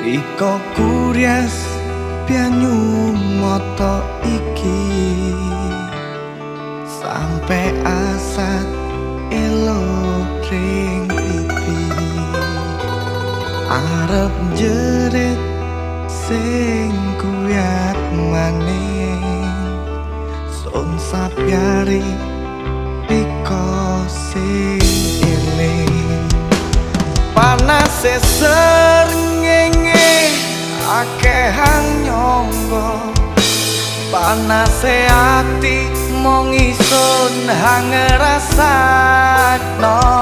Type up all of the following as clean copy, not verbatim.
Riko Kuryas banyu moto iki sampe asat elo ring pipi arep jerit sing kuyat maning son sapyari riko sing eling panas srengenge akehang nyonggo panase ati mong isun hang rasakno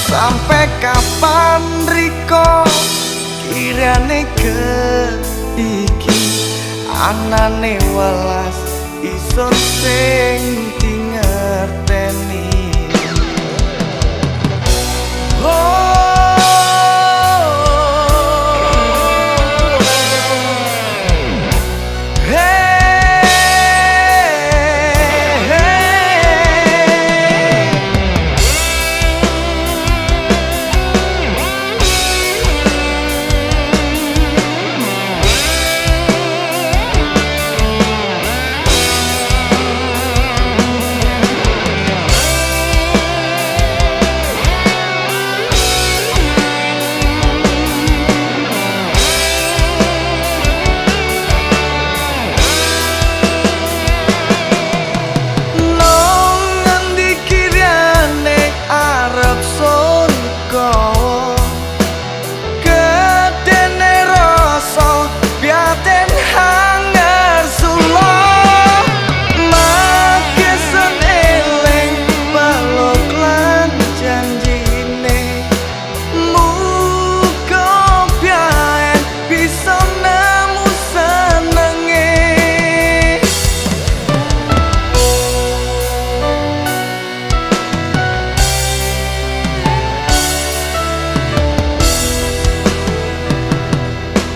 sampe kapan riko kirane iki anane welas isun sing dingerteni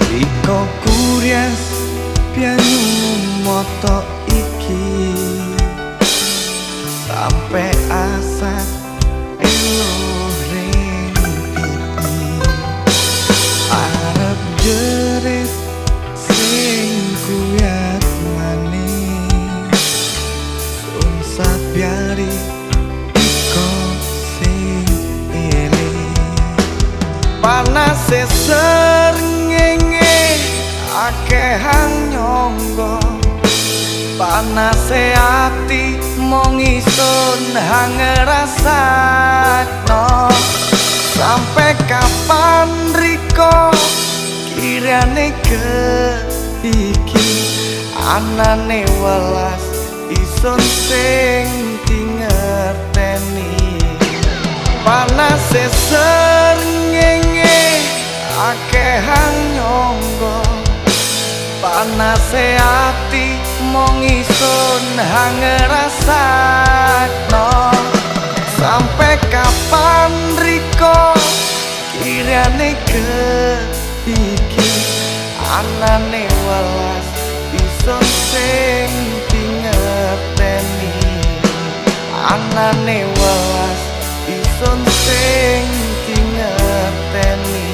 Riko Kuryas banyu moto iki sampe asat elo ring pipi arep jerit sing kuyat maning sun sapyari riko sing eling panas srengenge akehang nyonggo panase ati mong isun hang rasakno sampe kapan riko kirane iki anane welas isun sing dingerteni panase srengenge akehang nyonggo panase ati mong isun hang rasakno sampe kapan riko kirane iki anane welas isun sing dingerteni anane welas isun sing dingerteni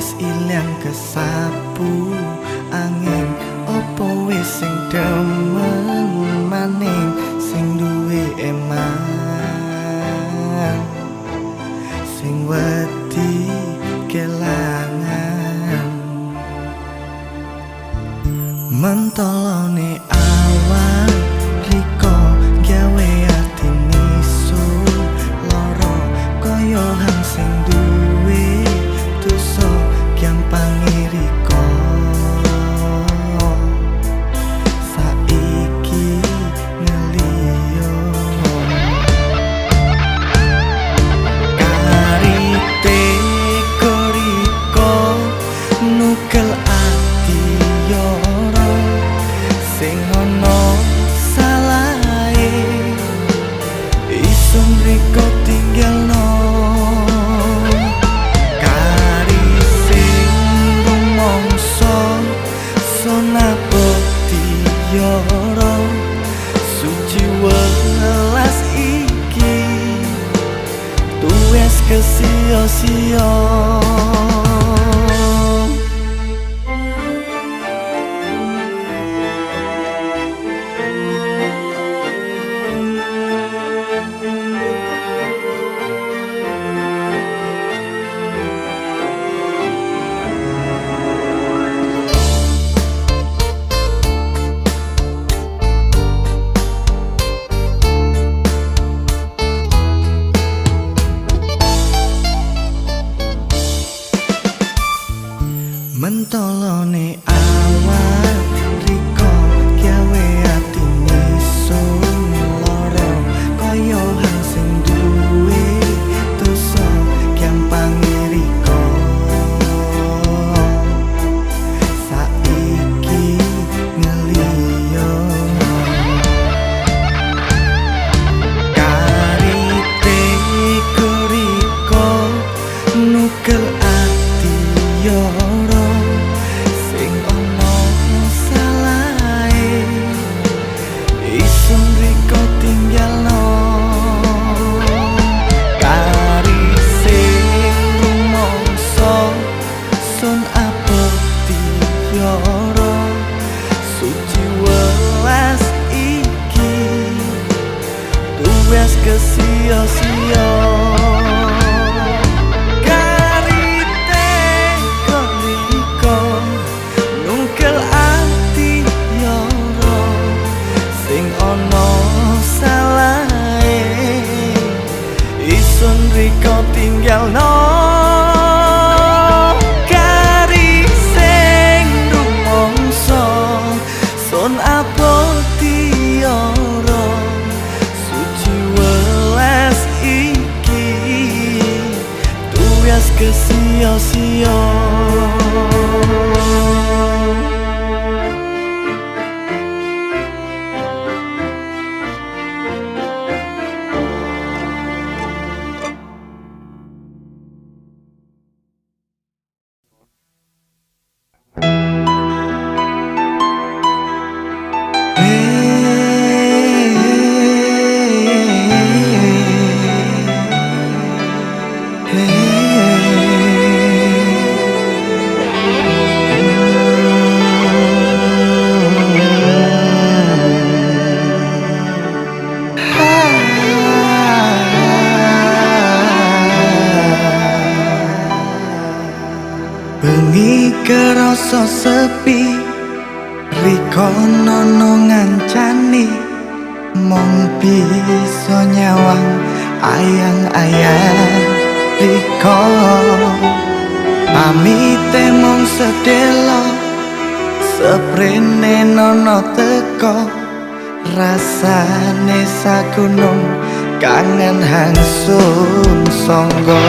wis ilang kesapu angin kelangan mentolone awak riko gawe ati nisu loro kaya hang sing duwe dosa gampang iriko saiki ngeliyo karite koriko nukel ati yoro sing ono salahe isun riko tinggalno kari sing rumangsa sonapoti yoro suci welas iki tuwes kesio-sio mentolone awak riko gawe ati nisu loro kaya hang sing duwe dosa gampang iriko saiki ngeliyo karite koriko nukel ati yoro sing ono salahe isun riko tinggalno kari sing rumangsa sun apeti yoro suci welas iki tuwes kesio-sio riko tinggalno kari sing rumangsa sun apoti yoro suci welas iki tuwes kesio-sio bengi kerasa sepi riko nono ngancani mong bisa nyawang ayang-ayang riko pamite mong sedelo seprene nono teko rasane sagunung kangen hangsun songgo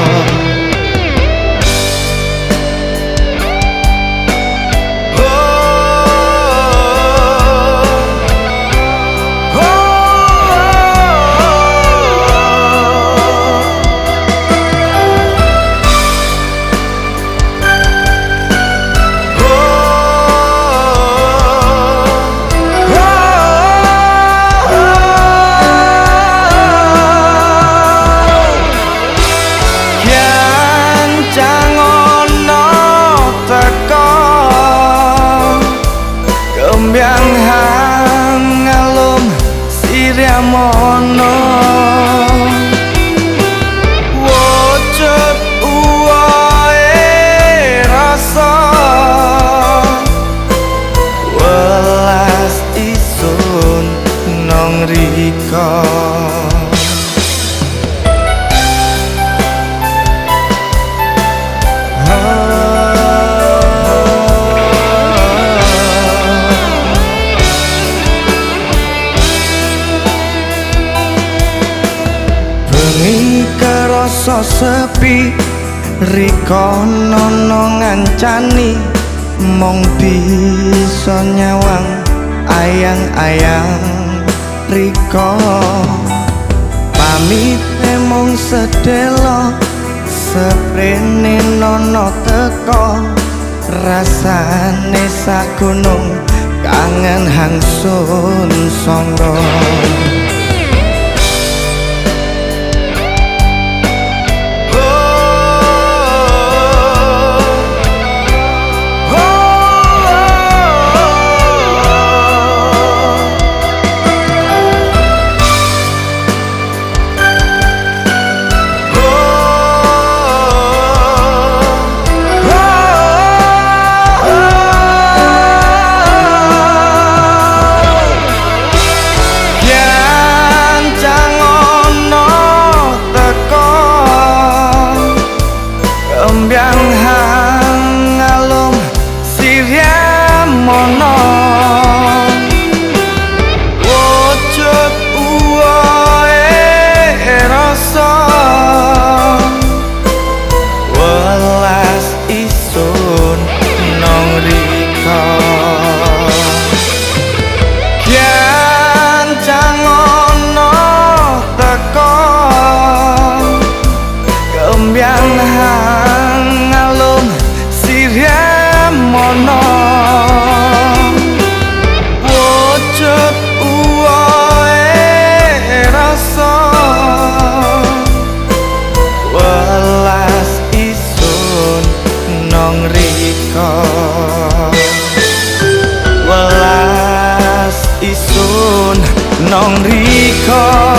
mono wujud uwae rasa sepi riko nono ngancani mong bisa nyawang ayang-ayang riko pamite mong sedelo seprene nono teko rasane sagunung kangen hangsun sangga welas isun nong riko